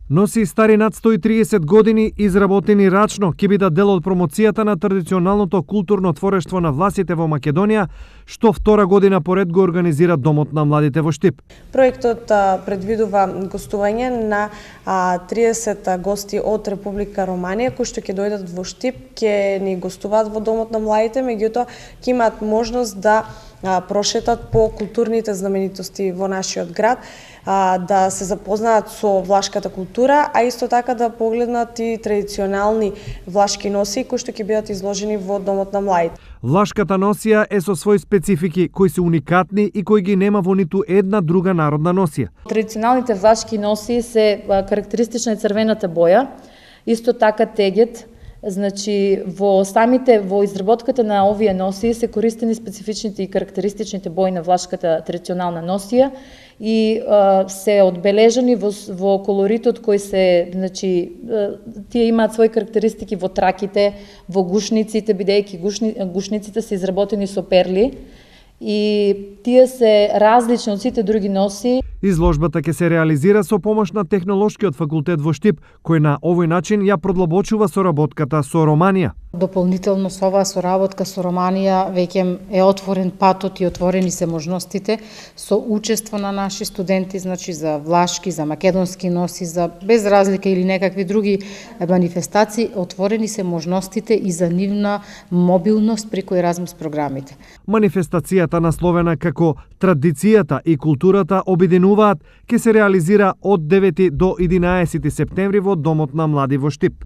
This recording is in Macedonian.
Носи стари над 130 години, изработени рачно, ќе бидат дел од промоцијата на традиционалното културно творештво на власите во Македонија, што втора година поред го организира Домот на младите во Штип. Проектот предвидува гостување на 30 гости од Република Романија, кои што ќе дојдат во Штип, ќе ни гостуваат во Домот на младите, меѓутоа ќе имаат можност да прошетат по културните знаменитости во нашиот град, да се запознаат со влашката култура, а исто така да погледнат и традиционални влашки носии кои што ќе бидат изложени во Домот на младите. Влашката носија е со свои специфики кои се уникатни и кои ги нема во ниту една друга народна носија. Традиционалните влашки носии се карактеристична е црвената боја, исто така тегет. Значи, во изработката на овие носии се користени специфичните и карактеристичните бои на влашката традиционална носија и се одбележани во колоритот кој се, значи, тие имаат своји карактеристики во траките, во гушниците, бидејќи гушниците се изработени со перли и тие се различни од сите други носии. Изложбата ќе се реализира со помош на Технолошкиот факултет во Штип, кој на овој начин ја продлабочува соработката со Романија. Дополнително со оваа соработка со Романија веќе е отворен патот и отворени се можностите со учество на наши студенти, значи за влашки, за македонски носи, за без разлика или некакви други манифестации, отворени се можностите и за нивна мобилност преку Еразмус програмите. Манифестацијата насловена како Традицијата и културата обединуваат ќе се реализира од 9 до 11 септември во Домот на млади во Штип.